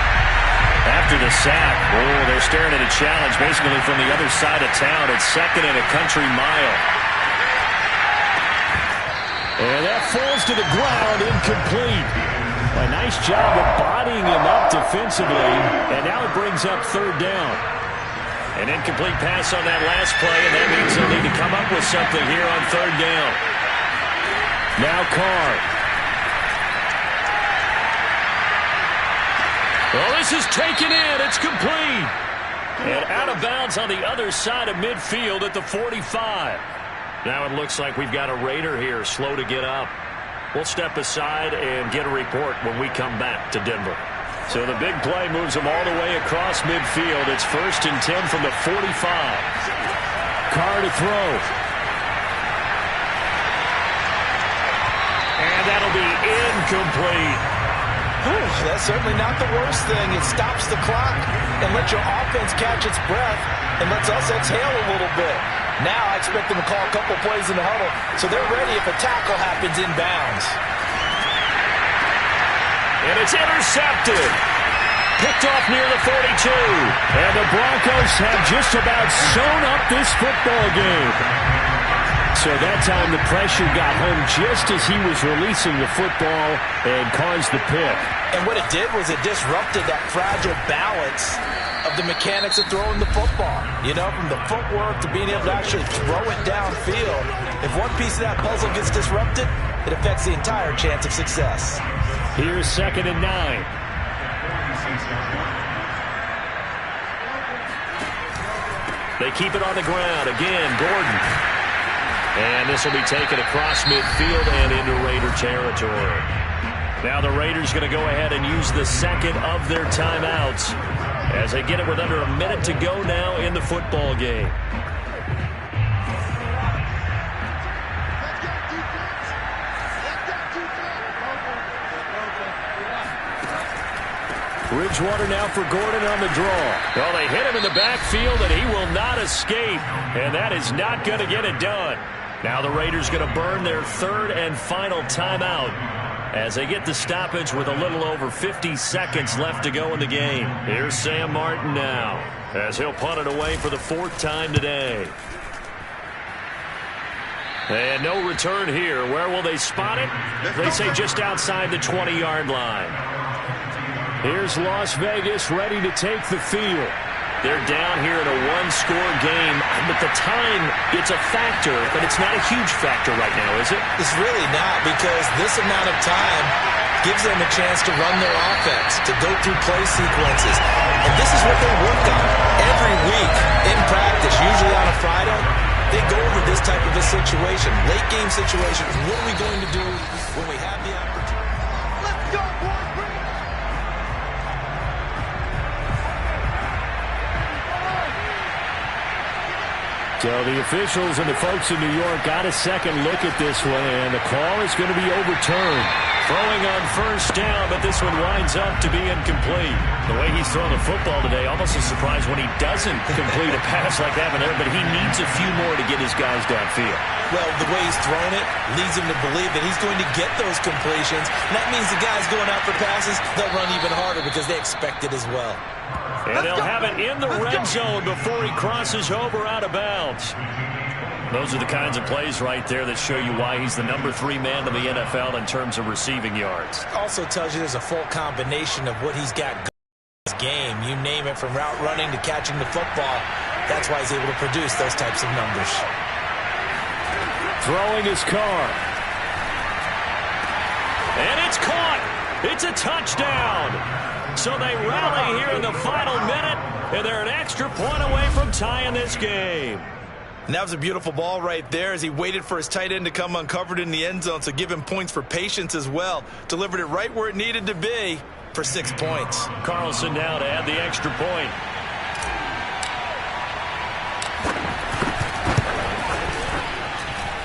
After the sack, they're staring at a challenge basically from the other side of town. It's 2nd and a country mile. And that falls to the ground, incomplete. A nice job of bodying him up defensively, and now it brings up third down. An incomplete pass on that last play, and that means they'll need to come up with something here on third down. Now Carr. Well, this is taken in. It's complete. And out of bounds on the other side of midfield at the 45. Now it looks like we've got a Raider here, slow to get up. We'll step aside and get a report when we come back to Denver. So the big play moves them all the way across midfield. It's 1st and 10 from the 45. Carr to throw. And that'll be incomplete. That's certainly not the worst thing. It stops the clock and lets your offense catch its breath and lets us exhale a little bit. Now I expect them to call a couple plays in the huddle so they're ready if a tackle happens inbounds. And it's intercepted. Picked off near the 42. And the Broncos have just about sewn up this football game. So that time the pressure got home just as he was releasing the football and caused the pick. And what it did was it disrupted that fragile balance of the mechanics of throwing the football. You know, from the footwork to being able to actually throw it downfield. If one piece of that puzzle gets disrupted, it affects the entire chance of success. Here's 2nd and 9. They keep it on the ground. Again, Gordon. And this will be taken across midfield and into Raider territory. Now the Raiders going to go ahead and use the second of their timeouts as they get it with under a minute to go now in the football game. Bridgewater now for Gordon on the draw. Well, they hit him in the backfield, and he will not escape. And that is not going to get it done. Now the Raiders going to burn their third and final timeout as they get the stoppage with a little over 50 seconds left to go in the game. Here's Sam Martin now as he'll punt it away for the 4th time today. And no return here. Where will they spot it? They say just outside the 20-yard line. Here's Las Vegas ready to take the field. They're down here in a one-score game. But the time, it's a factor, but it's not a huge factor right now, is it? It's really not, because this amount of time gives them a chance to run their offense, to go through play sequences. And this is what they work on every week in practice, usually on a Friday. They go over this type of a situation, late-game situation. What are we going to do when we have the opportunity? Let's go, boys! So the officials and the folks in New York got a second look at this one, and the call is going to be overturned. Throwing on first down, but this one winds up to be incomplete. The way he's throwing the football today, almost a surprise when he doesn't complete a pass like that there, but he needs a few more to get his guys downfield. Well, the way he's thrown it leads him to believe that he's going to get those completions. And that means the guys going out for passes, they'll run even harder because they expect it as well. And they'll have it in the red zone before he crosses over out of bounds. Those are the kinds of plays right there that show you why he's the number 3 man in the NFL in terms of receiving yards. Also tells you there's a full combination of what he's got going in this game. You name it, from route running to catching the football. That's why he's able to produce those types of numbers. Throwing his car. And it's caught. It's a touchdown. So they rally here in the final minute, and they're an extra point away from tying this game. And that was a beautiful ball right there as he waited for his tight end to come uncovered in the end zone, so give him points for patience as well. Delivered it right where it needed to be for 6 points. Carlson now to add the extra point.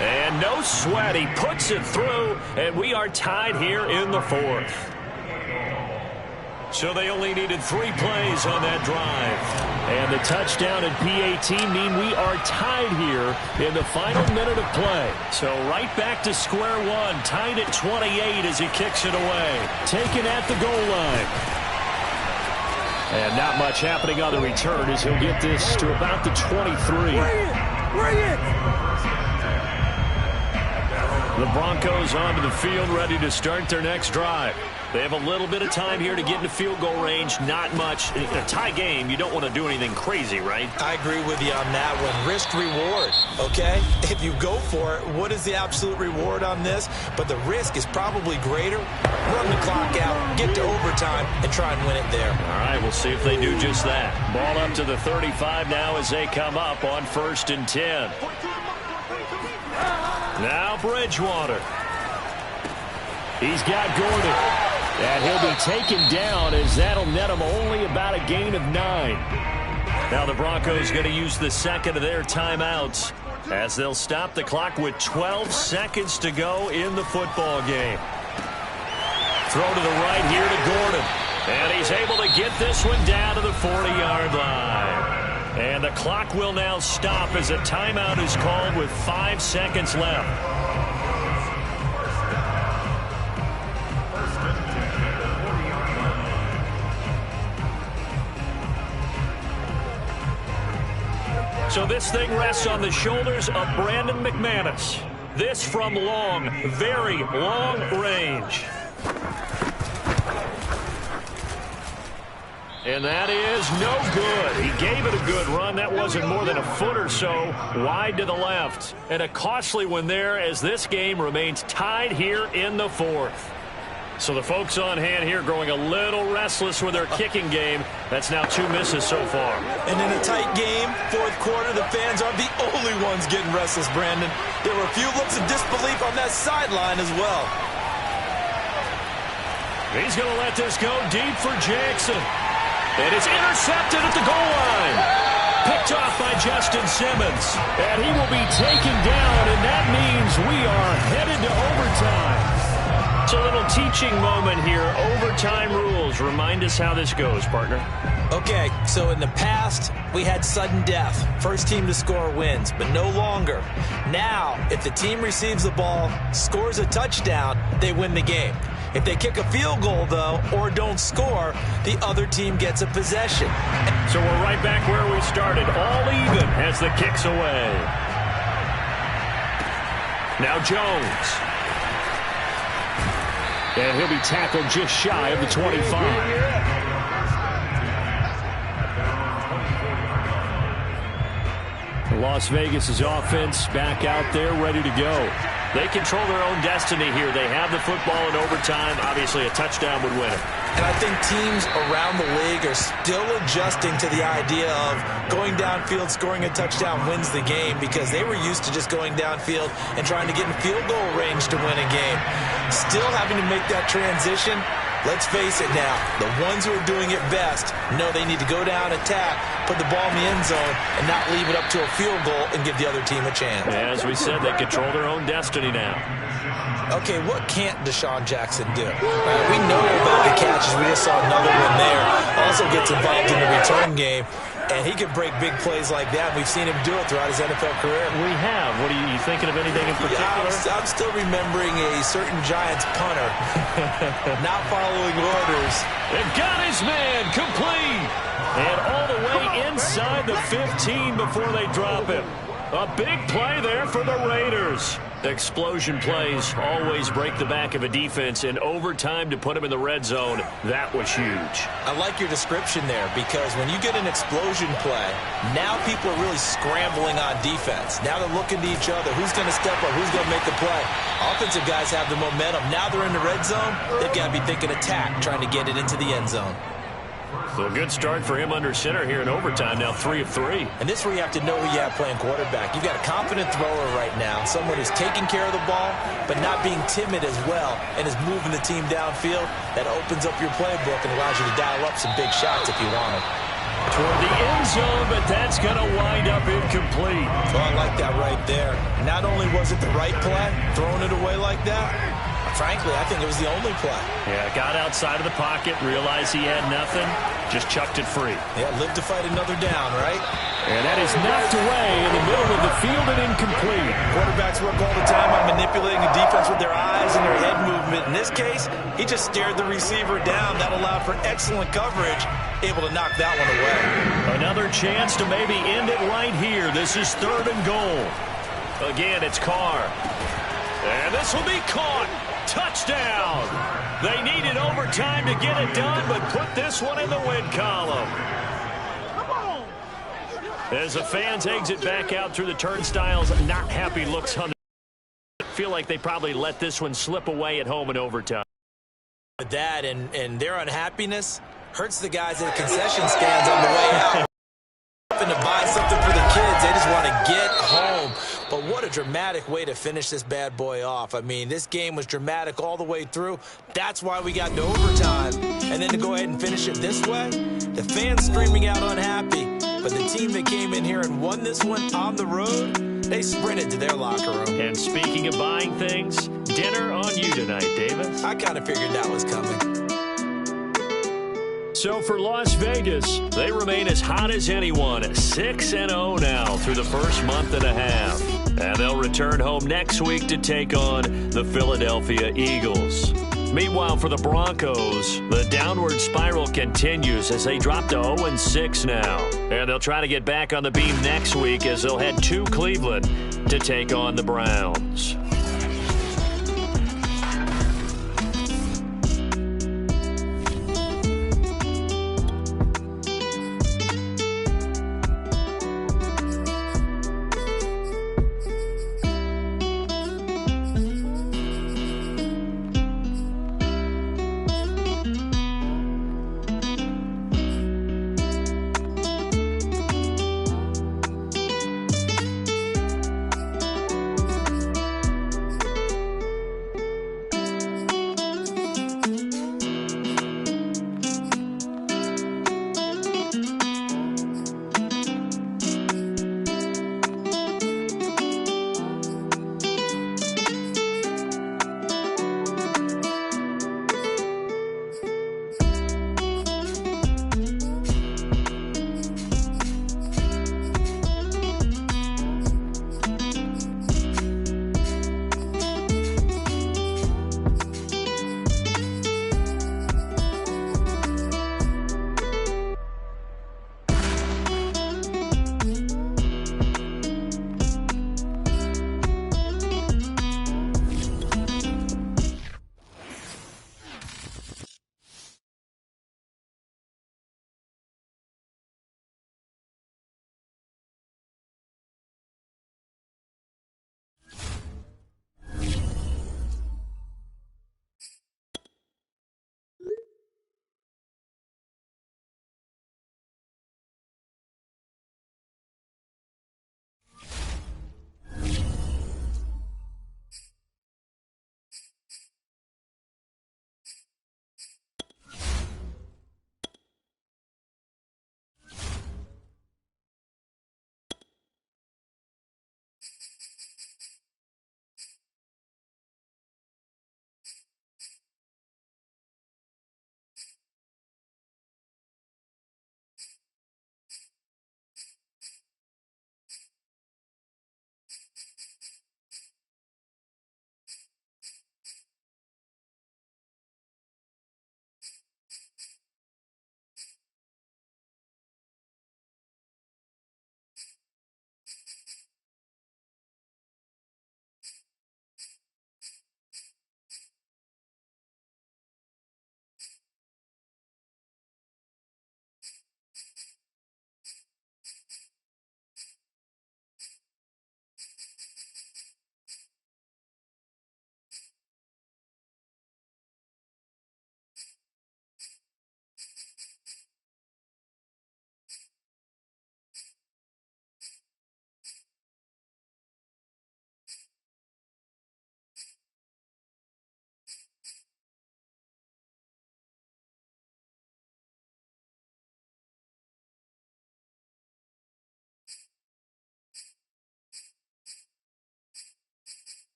And no sweat, he puts it through, and we are tied here in the 4th. So they only needed 3 plays on that drive. And the touchdown and PAT mean we are tied here in the final minute of play. So right back to square one, tied at 28 as he kicks it away. Taken at the goal line. And not much happening on the return as he'll get this to about the 23. Bring it! The Broncos onto the field, ready to start their next drive. They have a little bit of time here to get into field goal range. Not much. In a tie game, you don't want to do anything crazy, right? I agree with you on that one. Risk reward, okay? If you go for it, what is the absolute reward on this? But the risk is probably greater. Run the clock out, get to overtime, and try and win it there. All right, we'll see if they do just that. Ball up to the 35 now as they come up on 1st and 10. Now Bridgewater. He's got Gordon. And he'll be taken down as that'll net him only about a gain of 9. Now the Broncos going to use the second of their timeouts as they'll stop the clock with 12 seconds to go in the football game. Throw to the right here to Gordon. And he's able to get this one down to the 40-yard line. And the clock will now stop as a timeout is called with 5 seconds left. So this thing rests on the shoulders of Brandon McManus. This from long, very long range. And that is no good. He gave it a good run. That wasn't more than a foot or so wide to the left. And a costly one there as this game remains tied here in the 4th. So the folks on hand here growing a little restless with their kicking game. That's now 2 misses so far. And in a tight game, 4th quarter, the fans aren't the only ones getting restless, Brandon. There were a few looks of disbelief on that sideline as well. He's going to let this go deep for Jackson. And it's intercepted at the goal line. Picked off by Justin Simmons. And he will be taken down, and that means we are headed to overtime. It's a little teaching moment here. Overtime rules. Remind us how this goes, partner. Okay, so in the past, we had sudden death. First team to score wins, but no longer. Now, if the team receives the ball, scores a touchdown, they win the game. If they kick a field goal, though, or don't score, the other team gets a possession. So we're right back where we started, all even as the kick's away. Now Jones. And he'll be tackled just shy of the 25. Las Vegas' offense back out there ready to go. They control their own destiny here. They have the football in overtime. Obviously, a touchdown would win it. And I think teams around the league are still adjusting to the idea of going downfield, scoring a touchdown wins the game, because they were used to just going downfield and trying to get in field goal range to win a game. Still having to make that transition. Let's face it now, the ones who are doing it best know they need to go down, attack, put the ball in the end zone, and not leave it up to a field goal and give the other team a chance. As we said, they control their own destiny now. Okay, what can't Deshaun Jackson do? We know about the catches. We just saw another one there. Also gets involved in the return game, and he can break big plays like that. We've seen him do it throughout his NFL career. We have. What are you thinking of anything in particular? Yeah, I'm still remembering a certain Giants punter not following orders. They've got his man complete. And all the way inside the 15 before they drop him. A big play there for the Raiders. Explosion plays always break the back of a defense, and overtime to put him in the red zone, that was huge. I like your description there, because when you get an explosion play, now people are really scrambling on defense. Now they're looking to each other. Who's going to step up? Who's going to make the play? Offensive guys have the momentum. Now they're in the red zone. They've got to be thinking attack, trying to get it into the end zone. So a good start for him under center here in overtime, now 3 of 3. And this is where you have to know who you have playing quarterback. You've got a confident thrower right now, someone who's taking care of the ball, but not being timid as well, and is moving the team downfield. That opens up your playbook and allows you to dial up some big shots if you want them. Toward the end zone, but that's going to wind up incomplete. So I like that right there. Not only was it the right play, throwing it away like that, frankly, I think it was the only play. Yeah, got outside of the pocket, realized he had nothing, just chucked it free. Yeah, live to fight another down, right? And that is knocked away in the middle of the field and incomplete. Quarterbacks work all the time on manipulating the defense with their eyes and their head movement. In this case, he just stared the receiver down. That allowed for excellent coverage, able to knock that one away. Another chance to maybe end it right here. This is 3rd and goal. Again, it's Carr. And this will be caught. Touchdown! They needed overtime to get it done, but put this one in the win column. As the fans exit back out through the turnstiles, not happy looks on the... feel like they probably let this one slip away at home in overtime. That and their unhappiness hurts the guys at the concession stands on the way out. To buy something for the kids, they just want to get home. But what a dramatic way to finish this bad boy off. I mean, this game was dramatic all the way through. That's why we got to overtime. And then to go ahead and finish it this way, the fans streaming out unhappy. But the team that came in here and won this one on the road, they sprinted to their locker room. And speaking of buying things, dinner on you tonight, Davis. I kind of figured that was coming. So for Las Vegas, they remain as hot as anyone, 6-0 now through the first month and a half. And they'll return home next week to take on the Philadelphia Eagles. Meanwhile, for the Broncos, the downward spiral continues as they drop to 0-6 now. And they'll try to get back on the beam next week as they'll head to Cleveland to take on the Browns.